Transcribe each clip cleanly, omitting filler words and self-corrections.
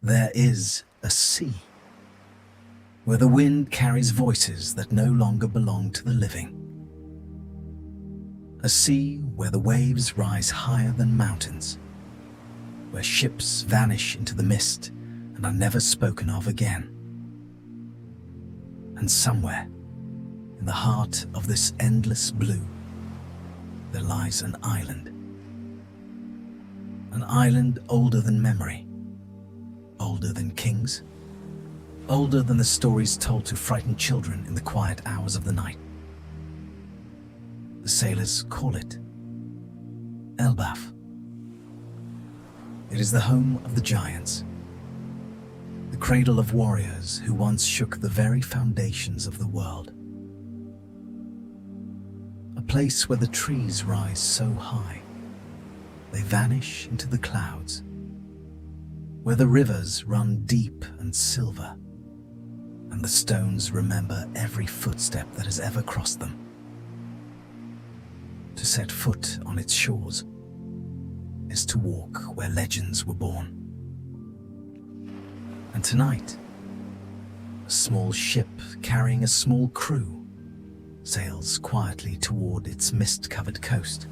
There is a sea, where the wind carries voices that no longer belong to the living. A sea where the waves rise higher than mountains, where ships vanish into the mist and are never spoken of again. And somewhere, in the heart of this endless blue, there lies an island. An island older than memory, older than kings, older than the stories told to frighten children in the quiet hours of the night. The sailors call it Elbaf. It is the home of the giants, the cradle of warriors who once shook the very foundations of the world. A place where the trees rise so high, they vanish into the clouds, where the rivers run deep and silver, and the stones remember every footstep that has ever crossed them. To set foot on its shores is to walk where legends were born. And tonight, a small ship carrying a small crew sails quietly toward its mist-covered coast.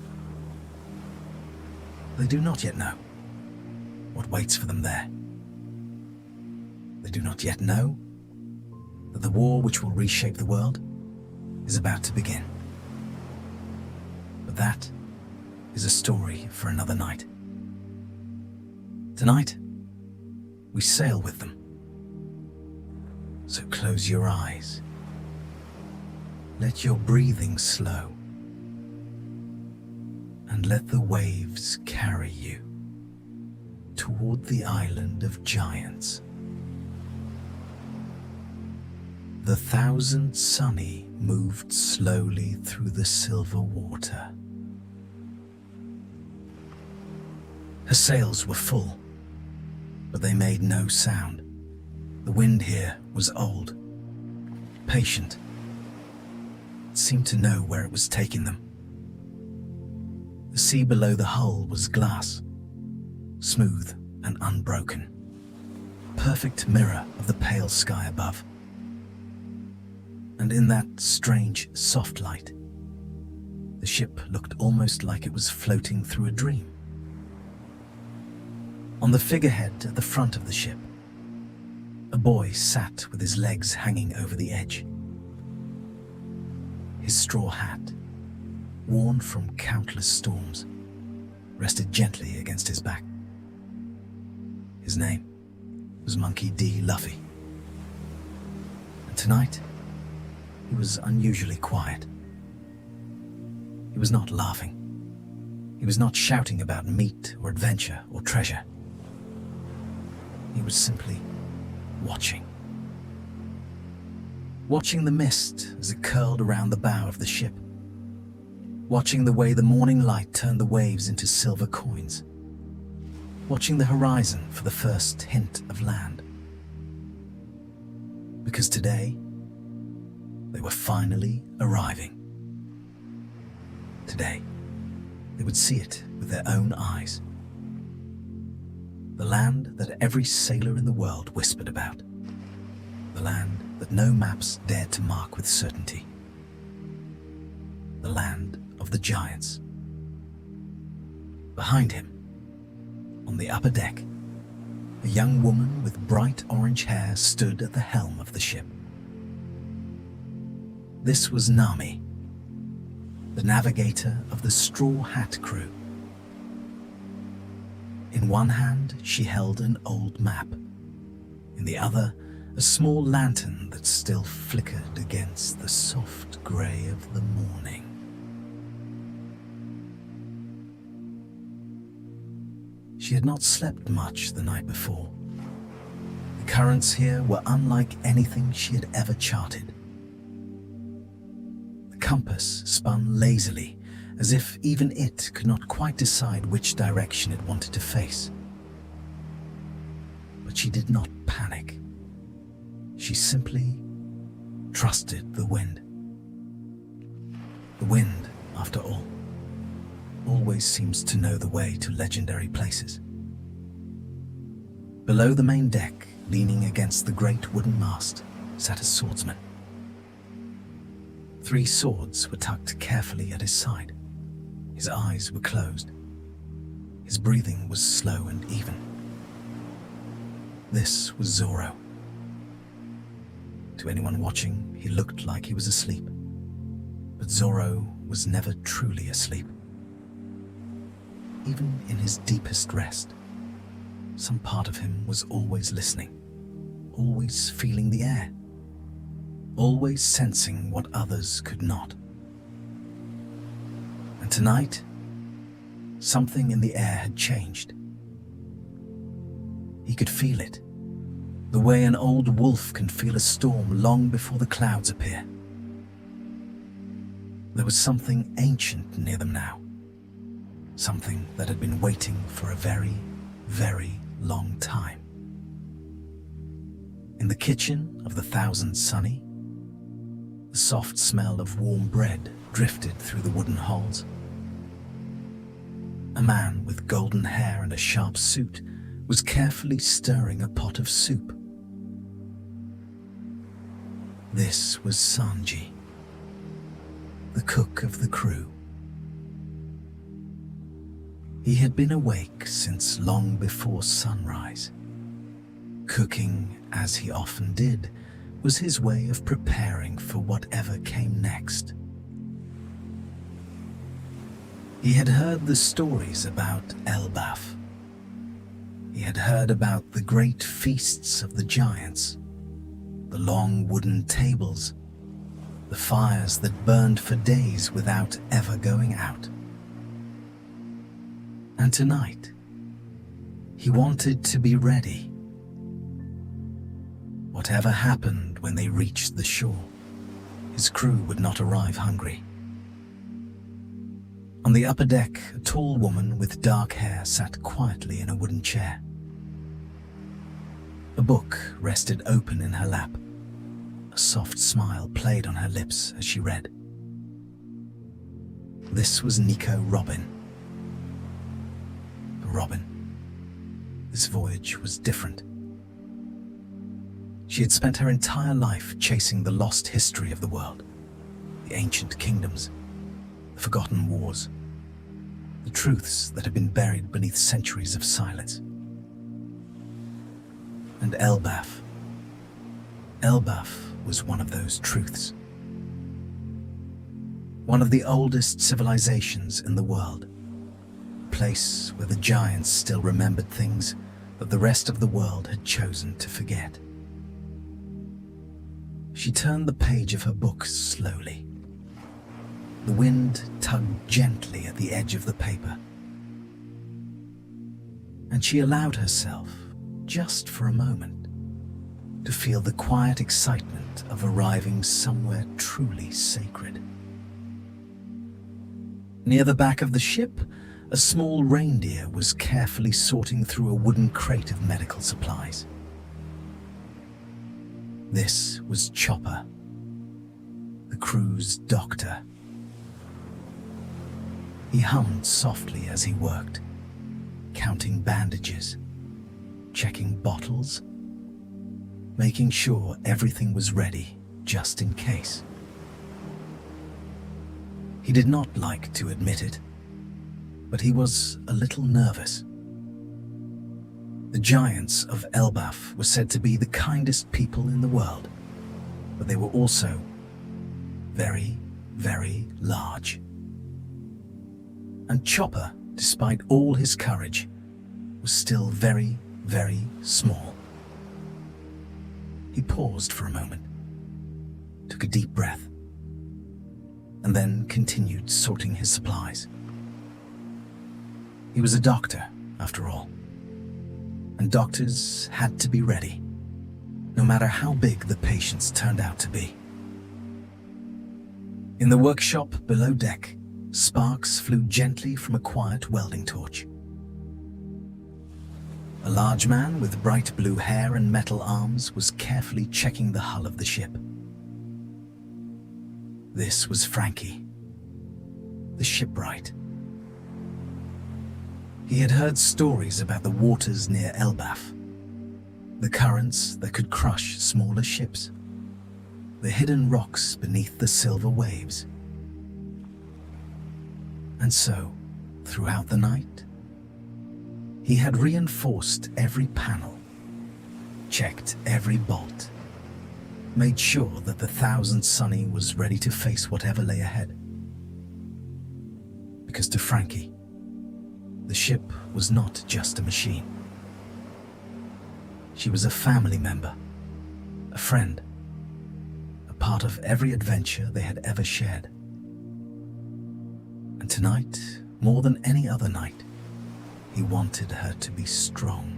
They do not yet know what waits for them there. They do not yet know that the war which will reshape the world is about to begin. But that is a story for another night. Tonight, we sail with them. So close your eyes. Let your breathing slow, and let the waves carry you toward the island of giants. The thousand Sunny moved slowly through the silver water. Her sails were full, but they made no sound. The wind here was old, patient. It seemed to know where it was taking them. The sea below the hull was glass, smooth and unbroken, perfect mirror of the pale sky above. And in that strange, soft light, the ship looked almost like it was floating through a dream. On the figurehead at the front of the ship, a boy sat with his legs hanging over the edge. His straw hat, worn from countless storms, rested gently against his back. His name was Monkey D. Luffy. And tonight, he was unusually quiet. He was not laughing. He was not shouting about meat or adventure or treasure. He was simply watching. Watching the mist as it curled around the bow of the ship. Watching the way the morning light turned the waves into silver coins. Watching the horizon for the first hint of land. Because today, they were finally arriving. Today, they would see it with their own eyes. The land that every sailor in the world whispered about. The land that no maps dared to mark with certainty. The land of the giants. Behind him, on the upper deck, a young woman with bright orange hair stood at the helm of the ship. This was Nami, the navigator of the Straw Hat crew. In one hand, she held an old map. In the other, a small lantern that still flickered against the soft grey of the morning. She had not slept much the night before. The currents here were unlike anything she had ever charted. The compass spun lazily, as if even it could not quite decide which direction it wanted to face. But she did not panic. She simply trusted the wind. The wind, after all, always seems to know the way to legendary places. Below the main deck, leaning against the great wooden mast, sat a swordsman. 3 swords were tucked carefully at his side. His eyes were closed. His breathing was slow and even. This was Zorro. To anyone watching, he looked like he was asleep. But Zorro was never truly asleep. Even in his deepest rest, some part of him was always listening, always feeling the air, always sensing what others could not. And tonight, something in the air had changed. He could feel it, the way an old wolf can feel a storm long before the clouds appear. There was something ancient near them now, something that had been waiting for a very, very long time. In the kitchen of the Thousand Sunny, the soft smell of warm bread drifted through the wooden holes. A man with golden hair and a sharp suit was carefully stirring a pot of soup. This was Sanji, the cook of the crew. He had been awake since long before sunrise. Cooking, as he often did, was his way of preparing for whatever came next. He had heard the stories about Elbaf. He had heard about the great feasts of the giants, the long wooden tables, the fires that burned for days without ever going out. And tonight, he wanted to be ready. Whatever happened when they reached the shore, his crew would not arrive hungry. On the upper deck, a tall woman with dark hair sat quietly in a wooden chair. A book rested open in her lap. A soft smile played on her lips as she read. This was Nico Robin. For Robin, this voyage was different. She had spent her entire life chasing the lost history of the world, the ancient kingdoms, the forgotten wars, the truths that had been buried beneath centuries of silence. And Elbaf was one of those truths. One of the oldest civilizations in the world, a place where the giants still remembered things that the rest of the world had chosen to forget. She turned the page of her book slowly. The wind tugged gently at the edge of the paper. And she allowed herself, just for a moment, to feel the quiet excitement of arriving somewhere truly sacred. Near the back of the ship, a small reindeer was carefully sorting through a wooden crate of medical supplies. This was Chopper, the crew's doctor. He hummed softly as he worked, counting bandages, checking bottles, making sure everything was ready just in case. He did not like to admit it, but he was a little nervous. The giants of Elbaf were said to be the kindest people in the world, but they were also very, very large. And Chopper, despite all his courage, was still very, very small. He paused for a moment, took a deep breath, and then continued sorting his supplies. He was a doctor, after all, and doctors had to be ready, no matter how big the patients turned out to be. In the workshop below deck, sparks flew gently from a quiet welding torch. A large man with bright blue hair and metal arms was carefully checking the hull of the ship. This was Frankie, the shipwright. He had heard stories about the waters near Elbaf, The currents that could crush smaller ships, the hidden rocks beneath the silver waves. And so, throughout the night, he had reinforced every panel, checked every bolt, made sure that the Thousand Sunny was ready to face whatever lay ahead. Because to Frankie, the ship was not just a machine. She was a family member, a friend, a part of every adventure they had ever shared. And tonight, more than any other night, he wanted her to be strong.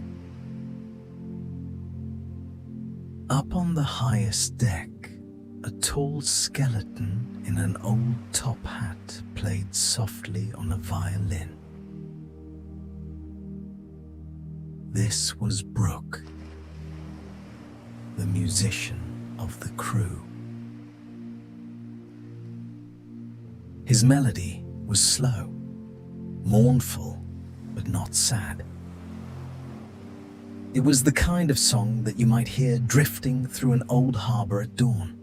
Up on the highest deck, a tall skeleton in an old top hat played softly on a violin. This was Brook, the musician of the crew. His melody was slow, mournful, but not sad. It was the kind of song that you might hear drifting through an old harbor at dawn.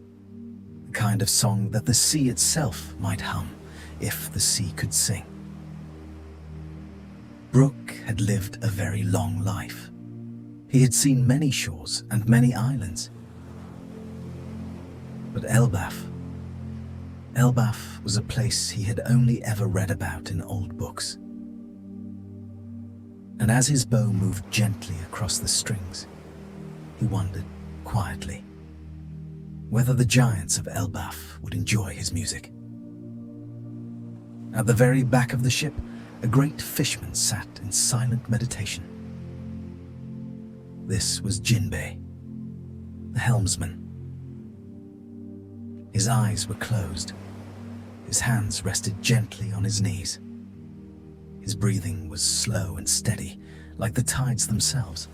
The kind of song that the sea itself might hum, if the sea could sing. Brook had lived a very long life. He had seen many shores and many islands. But Elbaf was a place he had only ever read about in old books. And as his bow moved gently across the strings, he wondered quietly whether the giants of Elbaf would enjoy his music. At the very back of the ship, a great fishman sat in silent meditation. This was Jinbei, the helmsman. His eyes were closed. His hands rested gently on his knees. His breathing was slow and steady, like the tides themselves.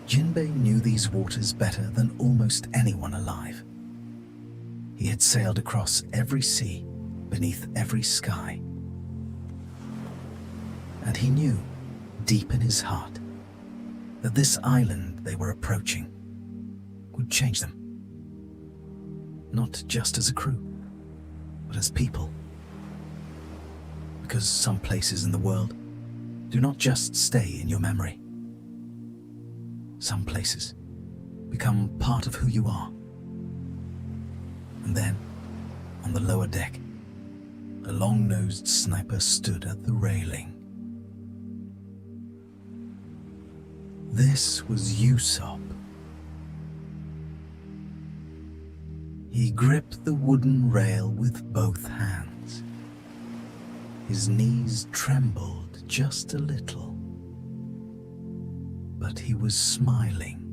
Jinbei knew these waters better than almost anyone alive. He had sailed across every sea, beneath every sky. And he knew, deep in his heart, that this island they were approaching would change them. Not just as a crew, but as people. Because some places in the world do not just stay in your memory. Some places become part of who you are. And then, on the lower deck, a long-nosed sniper stood at the railing. This was Usopp. He gripped the wooden rail with both hands. His knees trembled just a little, but he was smiling.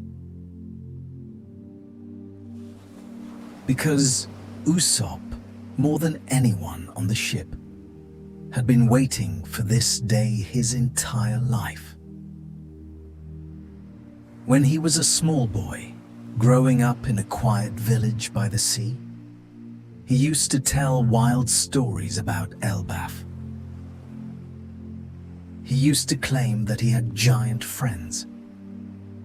Because Usopp, more than anyone on the ship, had been waiting for this day his entire life. When he was a small boy, growing up in a quiet village by the sea, he used to tell wild stories about Elbaf. He used to claim that he had giant friends,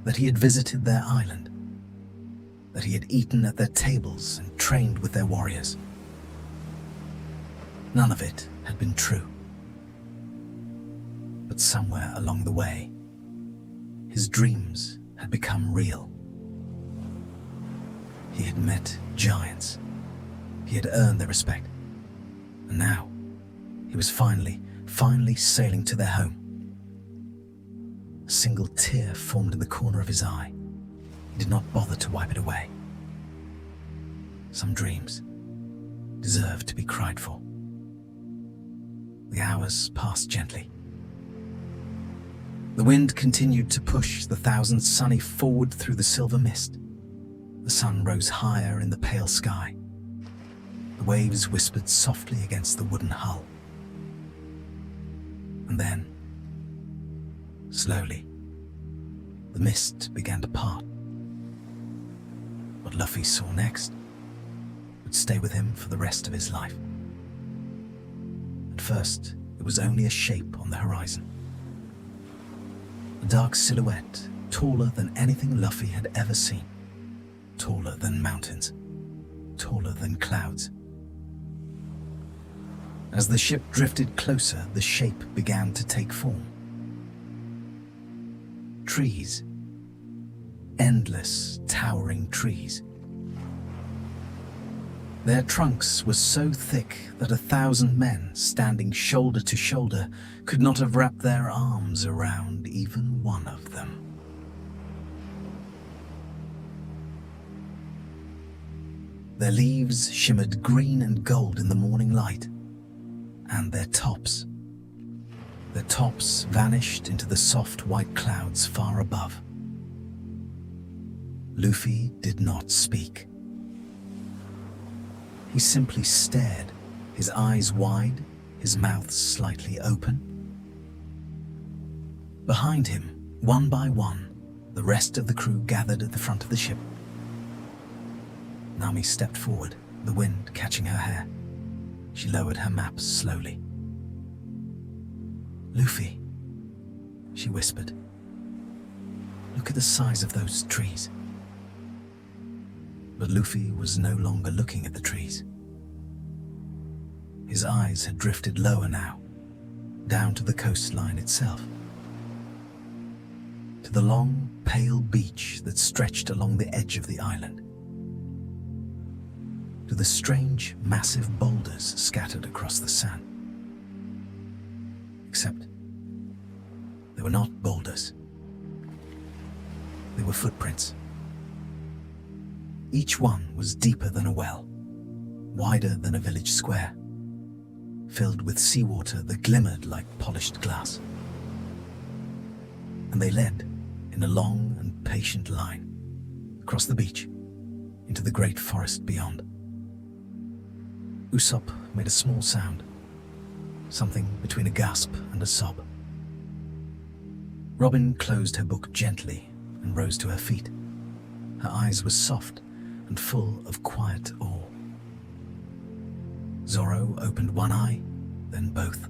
that he had visited their island, that he had eaten at their tables and trained with their warriors. None of it had been true. But somewhere along the way, his dreams had become real. He had met giants. He had earned their respect. And now, he was finally sailing to their home. A single tear formed in the corner of his eye. He did not bother to wipe it away. Some dreams deserve to be cried for. The hours passed gently. The wind continued to push the Thousand Sunny forward through the silver mist. The sun rose higher in the pale sky. The waves whispered softly against the wooden hull. And then, slowly, the mist began to part. What Luffy saw next would stay with him for the rest of his life. At first, it was only a shape on the horizon. A dark silhouette, taller than anything Luffy had ever seen. Taller than mountains. Taller than clouds. As the ship drifted closer, the shape began to take form. Trees. Endless, towering trees. Their trunks were so thick that 1,000 men standing shoulder to shoulder could not have wrapped their arms around even one of them. Their leaves shimmered green and gold in the morning light, and their tops vanished into the soft white clouds far above. Luffy did not speak. He simply stared, his eyes wide, his mouth slightly open. Behind him, one by one, the rest of the crew gathered at the front of the ship. Nami stepped forward, the wind catching her hair. She lowered her map slowly. "Luffy," she whispered. "Look at the size of those trees." But Luffy was no longer looking at the trees. His eyes had drifted lower now, down to the coastline itself. To the long, pale beach that stretched along the edge of the island. To the strange, massive boulders scattered across the sand. Except, they were not boulders. They were footprints. Each one was deeper than a well, wider than a village square, filled with seawater that glimmered like polished glass. And they led in a long and patient line across the beach into the great forest beyond. Usopp made a small sound, something between a gasp and a sob. Robin closed her book gently and rose to her feet. Her eyes were soft and full of quiet awe. Zoro opened one eye, then both.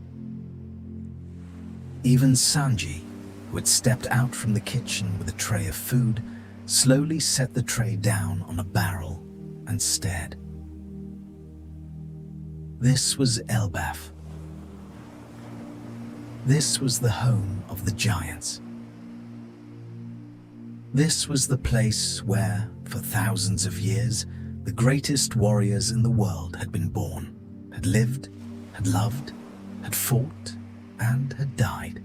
Even Sanji, who had stepped out from the kitchen with a tray of food, slowly set the tray down on a barrel and stared. This was Elbaf. This was the home of the giants. This was the place where, for thousands of years, the greatest warriors in the world had been born, had lived, had loved, had fought, and had died.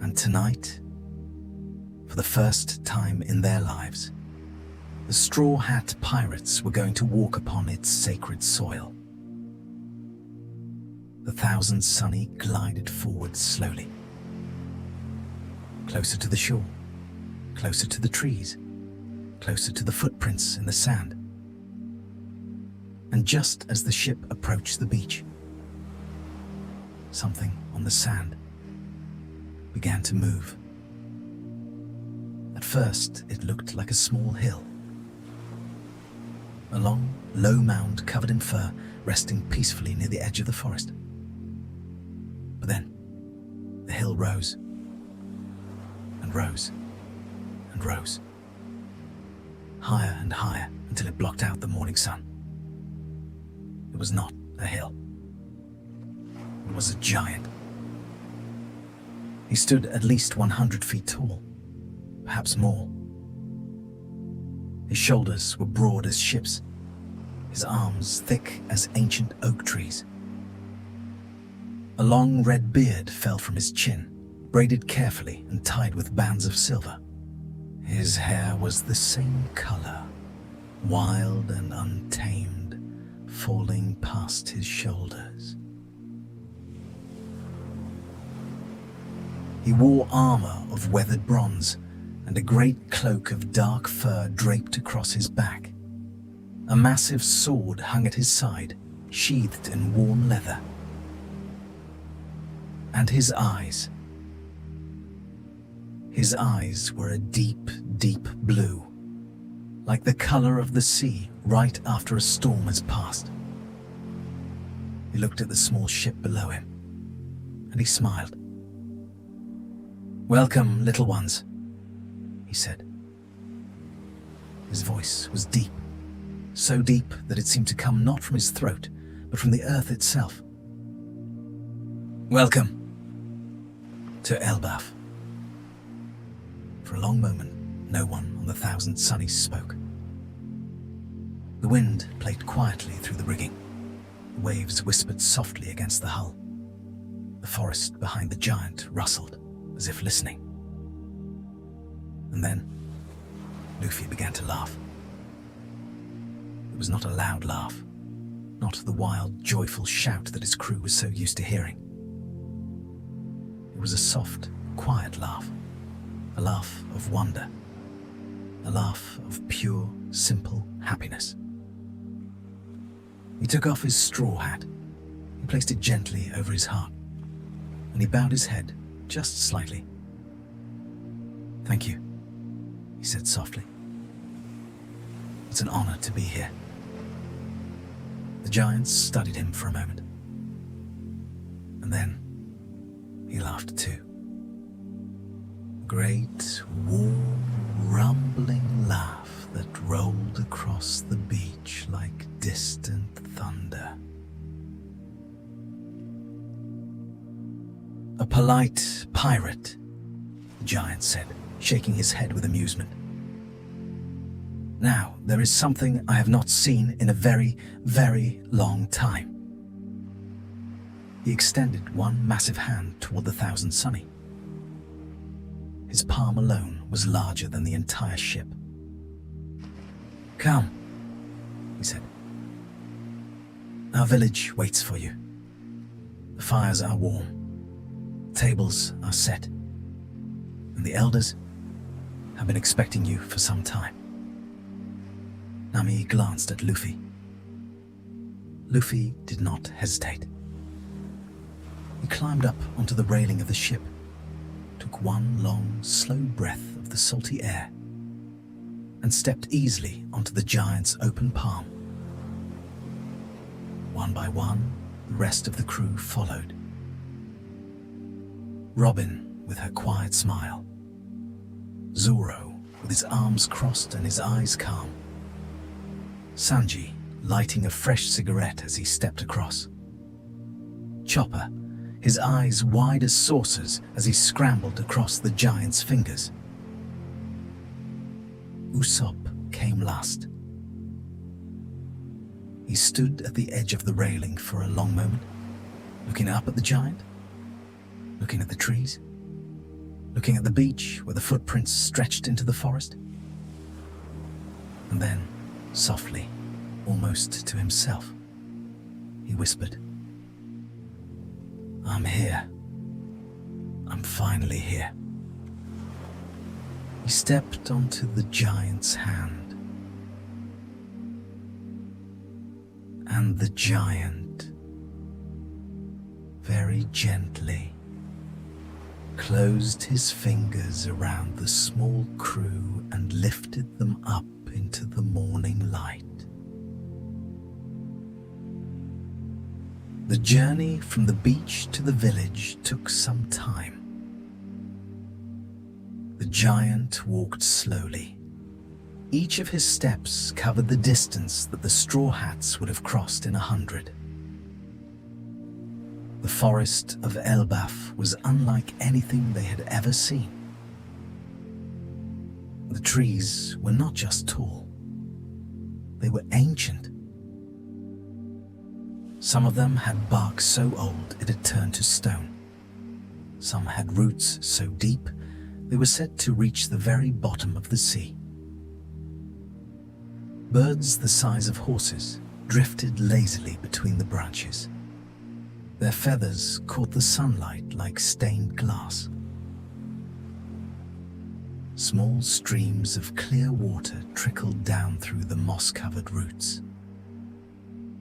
And tonight, for the first time in their lives, the Straw Hat Pirates were going to walk upon its sacred soil. The Thousand Sunny glided forward slowly. Closer to the shore, closer to the trees, closer to the footprints in the sand. And just as the ship approached the beach, something on the sand began to move. At first, it looked like a small hill. A long, low mound covered in fur, resting peacefully near the edge of the forest. But then, the hill rose, and rose, and rose, higher and higher until it blocked out the morning sun. It was not a hill. It was a giant. He stood at least 100 feet tall, perhaps more. His shoulders were broad as ships, his arms thick as ancient oak trees. A long red beard fell from his chin, braided carefully and tied with bands of silver. His hair was the same color, wild and untamed, falling past his shoulders. He wore armor of weathered bronze, and a great cloak of dark fur draped across his back. A massive sword hung at his side, sheathed in worn leather. And his eyes were a deep, deep blue, like the color of the sea right after a storm has passed. He looked at the small ship below him, and he smiled. "Welcome, little ones," he said. His voice was deep, so deep that it seemed to come not from his throat, but from the earth itself. "Welcome to Elbaf." For a long moment, no one on the Thousand Sunnies spoke. The wind played quietly through the rigging. The waves whispered softly against the hull. The forest behind the giant rustled, as if listening. And then, Luffy began to laugh. It was not a loud laugh, not the wild, joyful shout that his crew was so used to hearing. It was a soft, quiet laugh, a laugh of wonder, a laugh of pure, simple happiness. He took off his straw hat, he placed it gently over his heart, and he bowed his head just slightly. "Thank you," he said softly. "It's an honor to be here." The giants studied him for a moment, and then he laughed too. A great, warm, rumbling laugh that rolled across the beach like distant thunder. "A polite pirate," the giant said, shaking his head with amusement. "Now, there is something I have not seen in a very, very long time." He extended one massive hand toward the Thousand Sunny. His palm alone was larger than the entire ship. "Come," he said. "Our village waits for you. The fires are warm, tables are set, and the elders have been expecting you for some time." Nami glanced at Luffy. Luffy did not hesitate. He climbed up onto the railing of the ship, took one long, slow breath of the salty air, and stepped easily onto the giant's open palm. One by one, the rest of the crew followed. Robin with her quiet smile, Zoro with his arms crossed and his eyes calm, Sanji lighting a fresh cigarette as he stepped across, Chopper, his eyes wide as saucers as he scrambled across the giant's fingers. Usopp came last. He stood at the edge of the railing for a long moment, looking up at the giant, looking at the trees, looking at the beach where the footprints stretched into the forest. And then, softly, almost to himself, he whispered, "I'm here. I'm finally here." He stepped onto the giant's hand, and the giant, very gently, closed his fingers around the small crew and lifted them up into the morning light. The journey from the beach to the village took some time. The giant walked slowly. Each of his steps covered the distance that the Straw Hats would have crossed in 100. The forest of Elbaf was unlike anything they had ever seen. The trees were not just tall, they were ancient. Some of them had bark so old it had turned to stone. Some had roots so deep they were said to reach the very bottom of the sea. Birds the size of horses drifted lazily between the branches. Their feathers caught the sunlight like stained glass. Small streams of clear water trickled down through the moss-covered roots.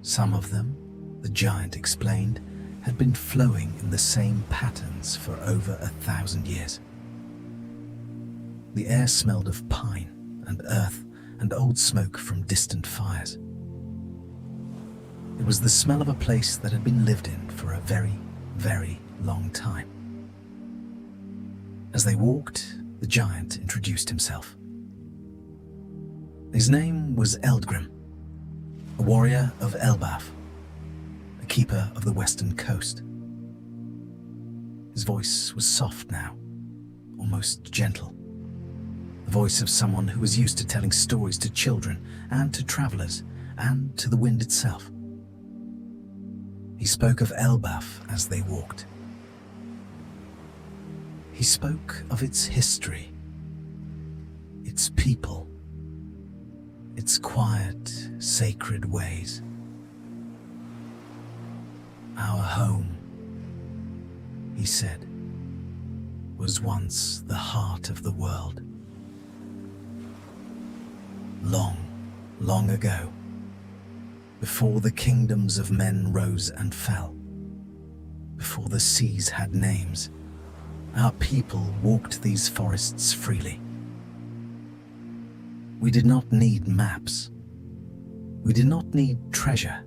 Some of them, the giant explained, had been flowing in the same patterns for over 1,000 years. The air smelled of pine and earth and old smoke from distant fires. It was the smell of a place that had been lived in for a very, very long time. As they walked, the giant introduced himself. His name was Eldgrim, a warrior of Elbaf, a keeper of the western coast. His voice was soft now, almost gentle. The voice of someone who was used to telling stories to children and to travelers and to the wind itself. He spoke of Elbaf as they walked. He spoke of its history, its people, its quiet, sacred ways. Our home, he said, was once the heart of the world. Long, long ago, before the kingdoms of men rose and fell, before the seas had names, our people walked these forests freely. We did not need maps. We did not need treasure.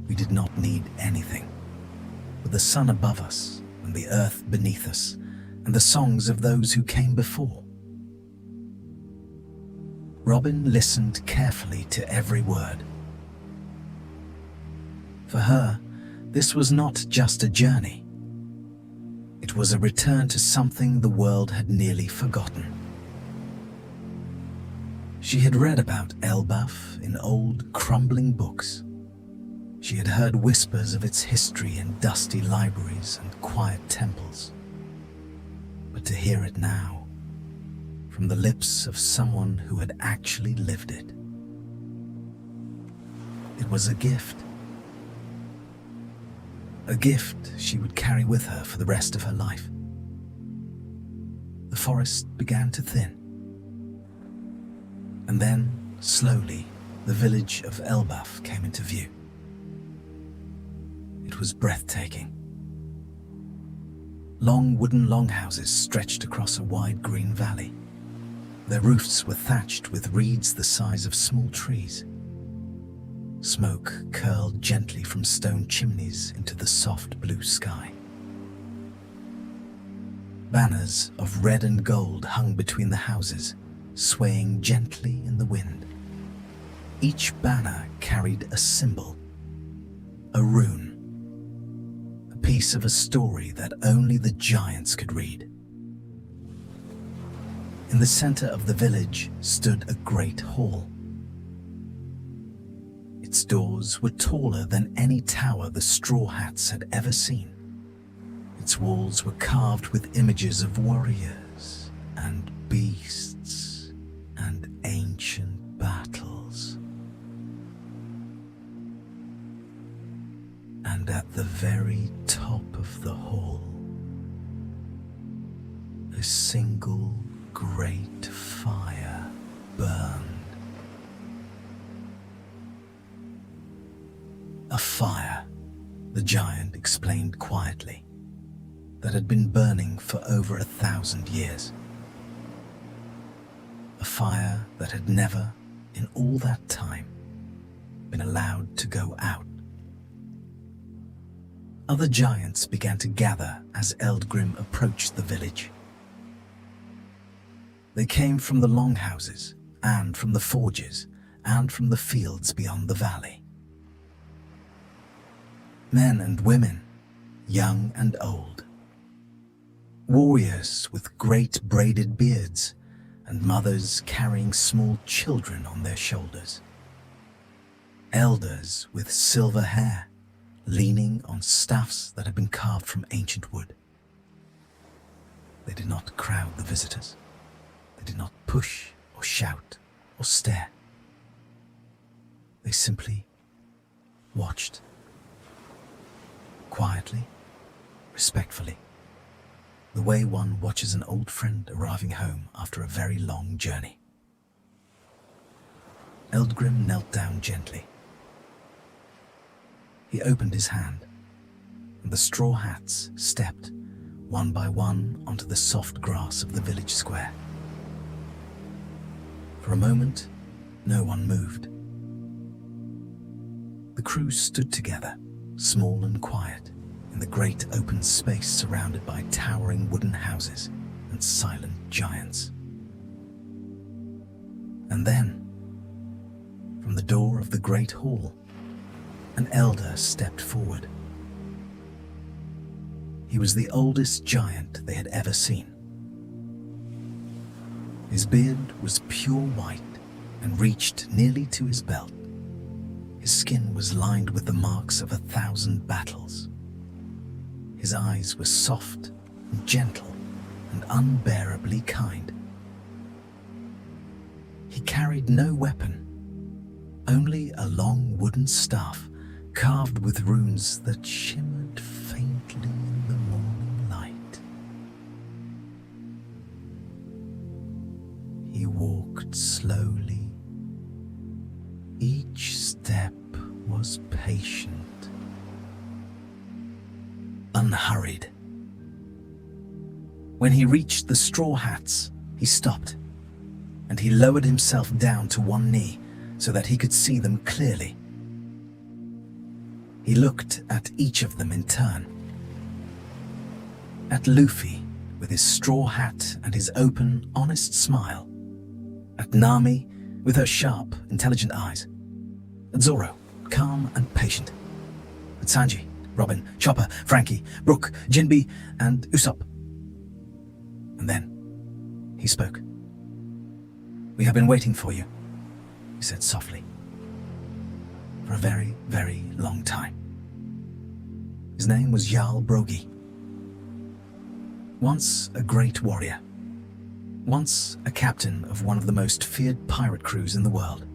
We did not need anything but the sun above us and the earth beneath us and the songs of those who came before. Robin listened carefully to every word. For her, this was not just a journey. It was a return to something the world had nearly forgotten. She had read about Elbaf in old, crumbling books. She had heard whispers of its history in dusty libraries and quiet temples. But to hear it now, from the lips of someone who had actually lived it, it was a gift. A gift she would carry with her for the rest of her life. The forest began to thin. And then, slowly, the village of Elbaf came into view. It was breathtaking. Long wooden longhouses stretched across a wide green valley. Their roofs were thatched with reeds the size of small trees. Smoke curled gently from stone chimneys into the soft blue sky. Banners of red and gold hung between the houses, swaying gently in the wind. Each banner carried a symbol, a rune, a piece of a story that only the giants could read. In the center of the village stood a great hall. Its doors were taller than any tower the Straw Hats had ever seen. Its walls were carved with images of warriors and beasts and ancient battles. And at the very top of the hall, a single great fire burned. A fire, the giant explained quietly, that had been burning for over 1,000 years. A fire that had never, in all that time, been allowed to go out. Other giants began to gather as Eldgrim approached the village. They came from the longhouses and from the forges and from the fields beyond the valley. Men and women, young and old. Warriors with great braided beards and mothers carrying small children on their shoulders. Elders with silver hair, leaning on staffs that had been carved from ancient wood. They did not crowd the visitors. They did not push or shout or stare. They simply watched. Quietly, respectfully, the way one watches an old friend arriving home after a very long journey. Eldgrim knelt down gently. He opened his hand, and the Straw Hats stepped, one by one, onto the soft grass of the village square. For a moment, no one moved. The crew stood together, small and quiet, in the great open space surrounded by towering wooden houses. and silent giants. And then, from the door of the great hall, an elder stepped forward. He was the oldest giant they had ever seen. His beard was pure white and reached nearly to his belt. His skin was lined with the marks of 1,000 battles. His eyes were soft and gentle and unbearably kind. He carried no weapon, only a long wooden staff carved with runes that shimmered faintly in the morning light. He walked slowly. Each step was patient, unhurried. When he reached the straw hats, he stopped, and he lowered himself down to one knee so that he could see them clearly. He looked at each of them in turn. At Luffy, with his straw hat and his open, honest smile. At Nami, with her sharp, intelligent eyes. At Zoro, calm and patient. At Sanji, Robin, Chopper, Frankie, Brook, Jinbe, and Usopp. And then he spoke. "We have been waiting for you," he said softly, "for a very, very long time." His name was Jarl Brogi. Once a great warrior. Once a captain of one of the most feared pirate crews in the world.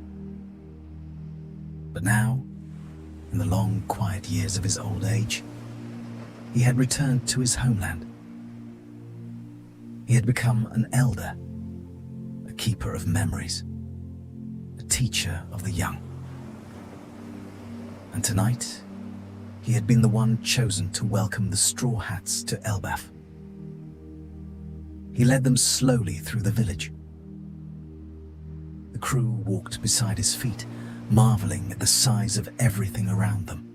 But now, in the long, quiet years of his old age, he had returned to his homeland. He had become an elder, a keeper of memories, a teacher of the young. And tonight, he had been the one chosen to welcome the Straw Hats to Elbaf. He led them slowly through the village. The crew walked beside his feet, marveling at the size of everything around them.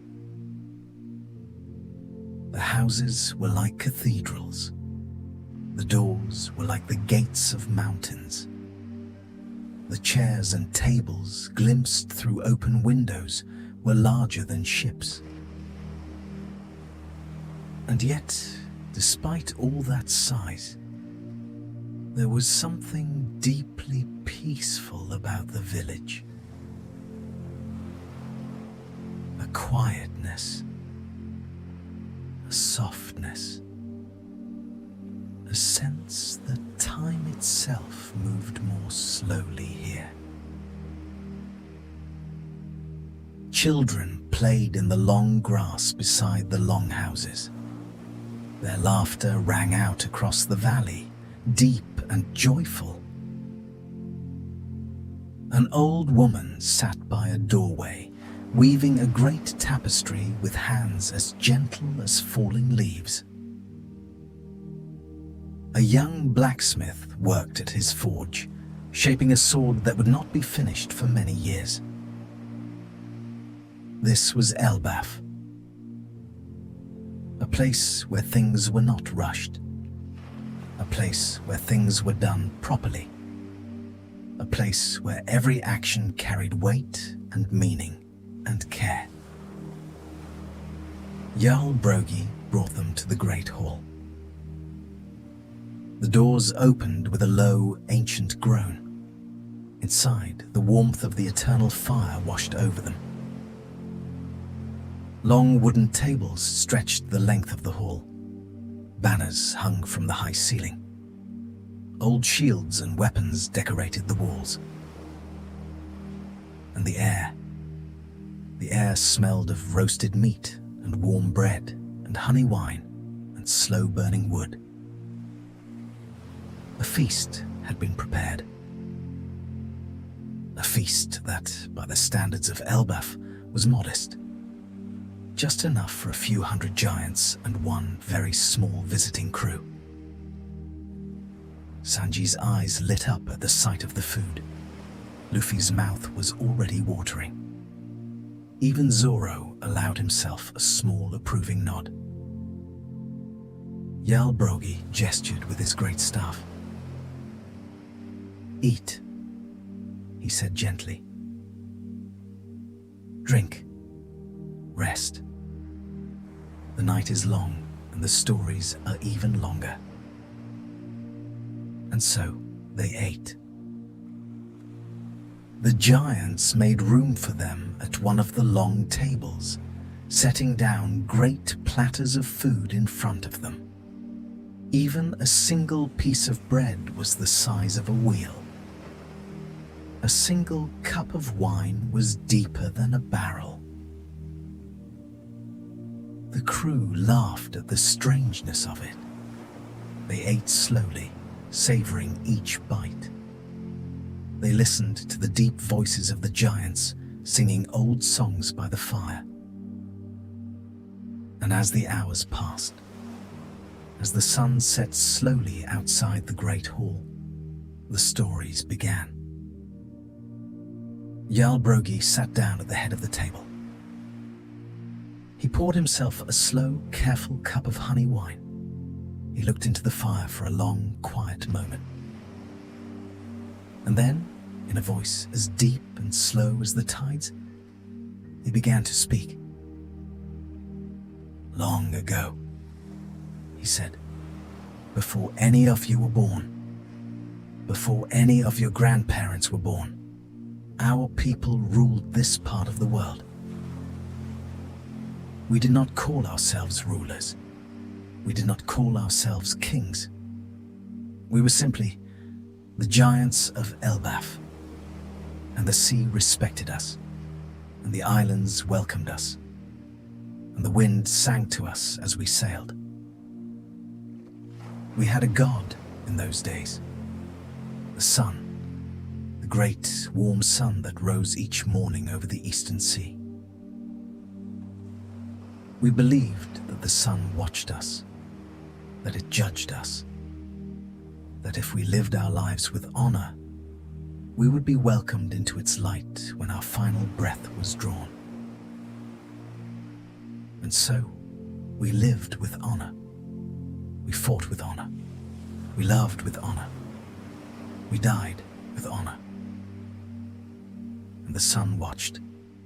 The houses were like cathedrals. The doors were like the gates of mountains. The chairs and tables glimpsed through open windows were larger than ships. And yet, despite all that size, there was something deeply peaceful about the village. A quietness, a softness, a sense that time itself moved more slowly here. Children played in the long grass beside the longhouses. Their laughter rang out across the valley, deep and joyful. An old woman sat by a doorway, weaving a great tapestry with hands as gentle as falling leaves. A young blacksmith worked at his forge, shaping a sword that would not be finished for many years. This was Elbaf, a place where things were not rushed, a place where things were done properly, a place where every action carried weight and meaning and care. Jarl Brogi brought them to the great hall. The doors opened with a low, ancient groan. Inside, the warmth of the eternal fire washed over them. Long wooden tables stretched the length of the hall. Banners hung from the high ceiling. Old shields and weapons decorated the walls. And the air smelled of roasted meat and warm bread and honey wine and slow-burning wood. A feast had been prepared. A feast that, by the standards of Elbaf, was modest. Just enough for a few hundred giants and one very small visiting crew. Sanji's eyes lit up at the sight of the food. Luffy's mouth was already watering. Even Zoro allowed himself a small approving nod. Jarl Brogi gestured with his great staff. "Eat," he said gently. "Drink. Rest. The night is long, and the stories are even longer." And so they ate. The giants made room for them at one of the long tables, setting down great platters of food in front of them. Even a single piece of bread was the size of a wheel. A single cup of wine was deeper than a barrel. The crew laughed at the strangeness of it. They ate slowly, savoring each bite. They listened to the deep voices of the giants singing old songs by the fire. And as the hours passed, as the sun set slowly outside the great hall, the stories began. Jarl Brogi sat down at the head of the table. He poured himself a slow, careful cup of honey wine. He looked into the fire for a long, quiet moment. And then, in a voice as deep and slow as the tides, he began to speak. "Long ago," he said, "before any of you were born, before any of your grandparents were born, our people ruled this part of the world. We did not call ourselves rulers. We did not call ourselves kings. We were simply the giants of Elbaf. And the sea respected us, and the islands welcomed us, and the wind sang to us as we sailed. We had a god in those days, the sun, the great warm sun that rose each morning over the eastern sea. We believed that the sun watched us, that it judged us, that if we lived our lives with honor, we would be welcomed into its light when our final breath was drawn. And so, we lived with honor. We fought with honor. We loved with honor. We died with honor. And the sun watched,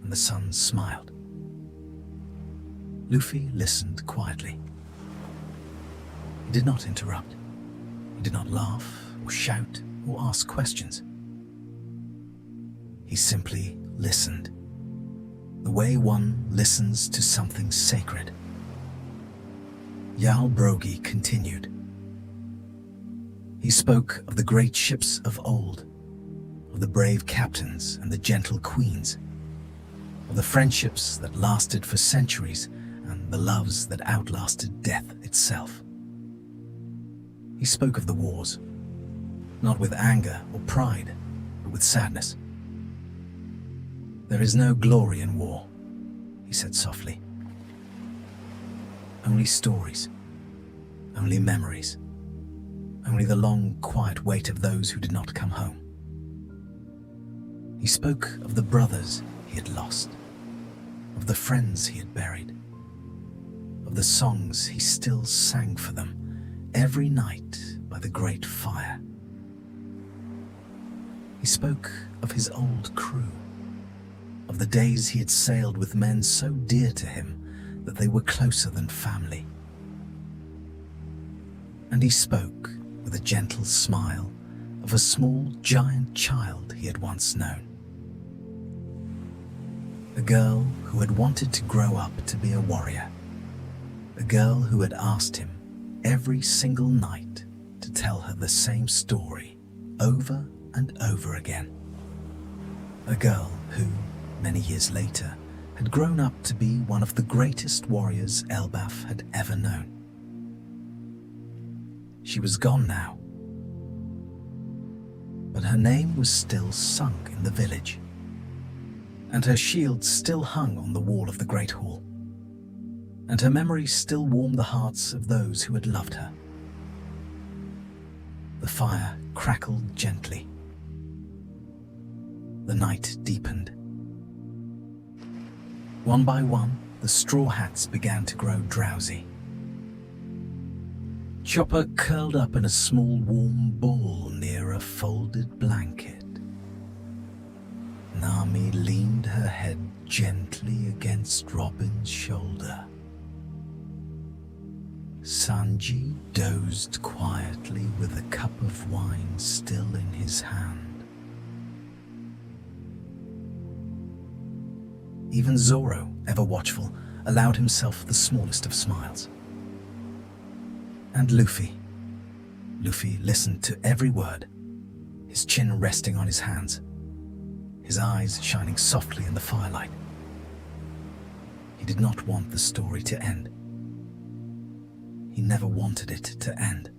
and the sun smiled. Luffy listened quietly. He did not interrupt. He did not laugh, or shout, or ask questions. He simply listened, the way one listens to something sacred. Jarl Brogi continued. He spoke of the great ships of old, of the brave captains and the gentle queens, of the friendships that lasted for centuries and the loves that outlasted death itself. He spoke of the wars, not with anger or pride, but with sadness. "There is no glory in war," he said softly. "Only stories, only memories, only the long, quiet wait of those who did not come home." He spoke of the brothers he had lost, of the friends he had buried, of the songs he still sang for them every night by the great fire. He spoke of his old crew, of the days he had sailed with men so dear to him that they were closer than family. And he spoke with a gentle smile of a small giant child he had once known. A girl who had wanted to grow up to be a warrior. A girl who had asked him every single night to tell her the same story over and over again. A girl who, many years later, had grown up to be one of the greatest warriors Elbaf had ever known. She was gone now, but her name was still sunk in the village, and her shield still hung on the wall of the great hall, and her memory still warmed the hearts of those who had loved her. The fire crackled gently. The night deepened. One by one, the straw hats began to grow drowsy. Chopper curled up in a small warm ball near a folded blanket. Nami leaned her head gently against Robin's shoulder. Sanji dozed quietly with a cup of wine still in his hand. Even Zoro, ever watchful, allowed himself the smallest of smiles. And Luffy listened to every word, his chin resting on his hands, his eyes shining softly in the firelight. He did not want the story to end. He never wanted it to end.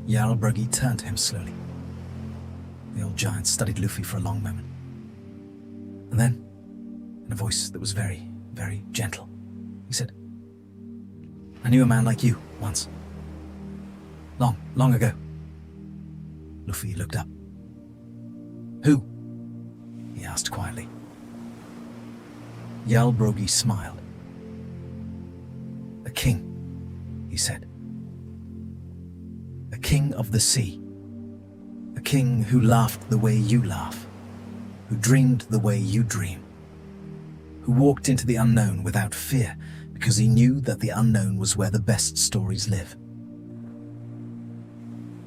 Jarl Brogi turned to him slowly. The old giant studied Luffy for a long moment. And then, in a voice that was very, very gentle, he said, "I knew a man like you once. Long, long ago." Luffy looked up. "Who?" he asked quietly. Jarl Brogi smiled. "A king," he said. "A king of the sea. A king who laughed the way you laugh, who dreamed the way you dream, who walked into the unknown without fear because he knew that the unknown was where the best stories live.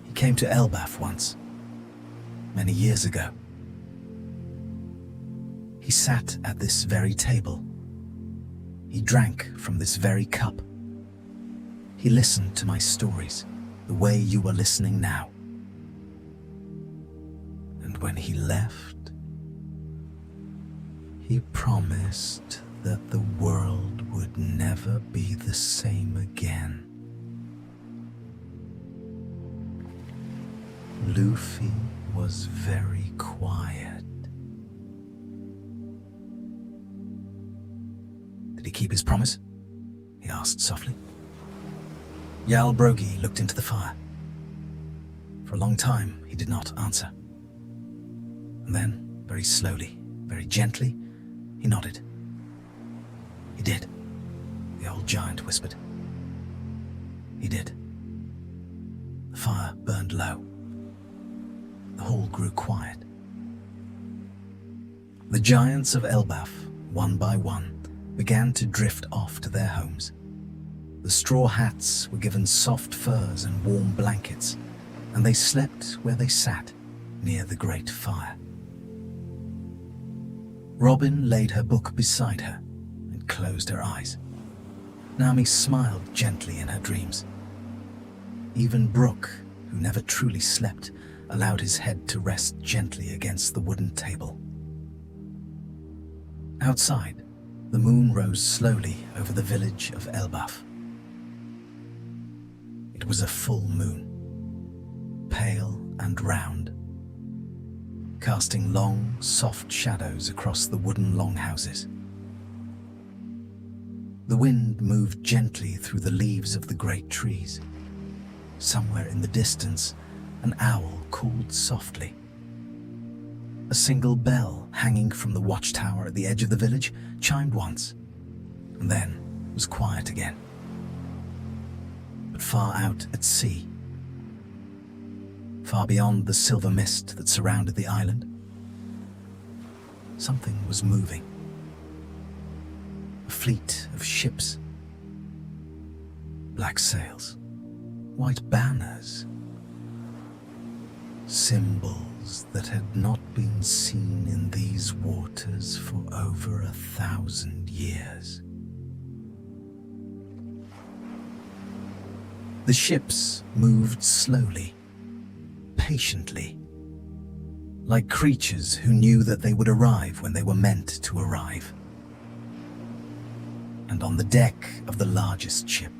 He came to Elbaf once, many years ago. He sat at this very table. He drank from this very cup. He listened to my stories, the way you are listening now. And when he left, he promised that the world would never be the same again." Luffy was very quiet. "Did he keep his promise?" he asked softly. Jarl Brogi looked into the fire. For a long time, he did not answer. And then, very slowly, very gently, he nodded. "He did," the old giant whispered. "He did." The fire burned low. The hall grew quiet. The giants of Elbaf, one by one, began to drift off to their homes. The straw hats were given soft furs and warm blankets, and they slept where they sat, near the great fire. Robin laid her book beside her and closed her eyes. Nami smiled gently in her dreams. Even Brook, who never truly slept, allowed his head to rest gently against the wooden table. Outside, the moon rose slowly over the village of Elbaf. It was a full moon, pale and round, casting long, soft shadows across the wooden longhouses. The wind moved gently through the leaves of the great trees. Somewhere in the distance, an owl called softly. A single bell hanging from the watchtower at the edge of the village chimed once, and then was quiet again. But far out at sea, far beyond the silver mist that surrounded the island, something was moving. A fleet of ships. Black sails, white banners, symbols that had not been seen in these waters for over 1,000 years. The ships moved slowly, patiently, like creatures who knew that they would arrive when they were meant to arrive. And on the deck of the largest ship,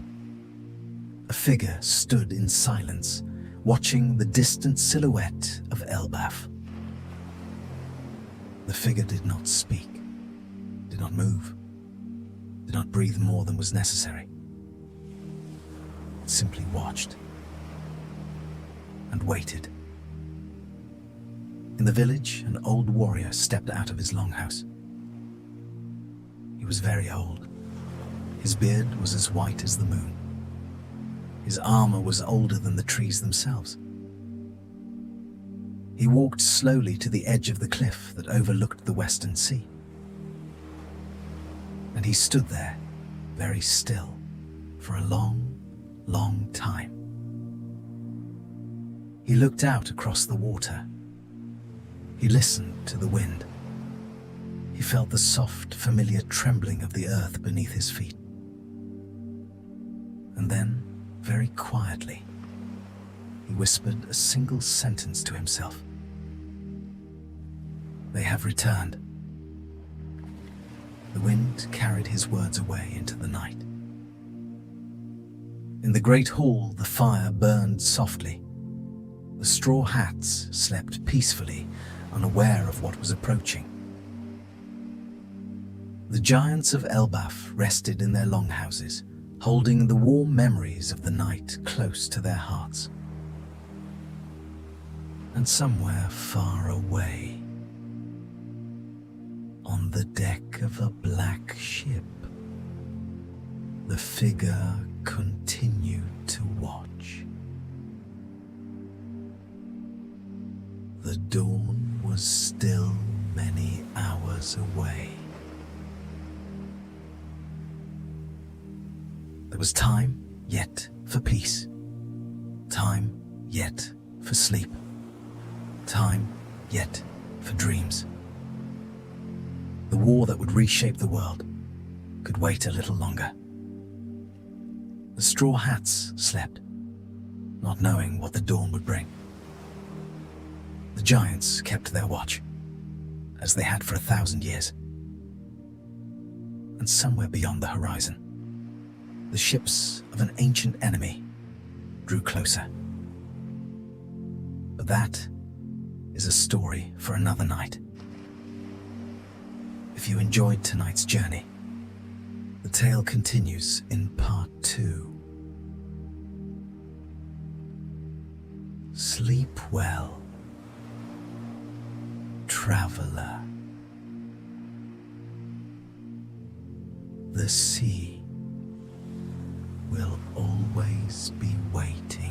a figure stood in silence, watching the distant silhouette of Elbaf. The figure did not speak, did not move, did not breathe more than was necessary. It simply watched and waited. In the village, an old warrior stepped out of his longhouse. He was very old. His beard was as white as the moon. His armor was older than the trees themselves. He walked slowly to the edge of the cliff that overlooked the western sea. And he stood there, very still, for a long, long time. He looked out across the water. He listened to the wind. He felt the soft, familiar trembling of the earth beneath his feet. And then, very quietly, he whispered a single sentence to himself. They have returned. The wind carried his words away into the night. In the great hall, the fire burned softly. The straw hats slept peacefully, unaware of what was approaching. The giants of Elbaf rested in their longhouses, holding the warm memories of the night close to their hearts. And somewhere far away, on the deck of a black ship, the figure continued to watch. The dawn was still many hours away. There was time yet for peace, time yet for sleep, time yet for dreams. The war that would reshape the world could wait a little longer. The straw hats slept, not knowing what the dawn would bring. The giants kept their watch, as they had for 1,000 years. And somewhere beyond the horizon, the ships of an ancient enemy drew closer. But that is a story for another night. If you enjoyed tonight's journey, the tale continues in part 2. Sleep well, traveler. The sea will always be waiting.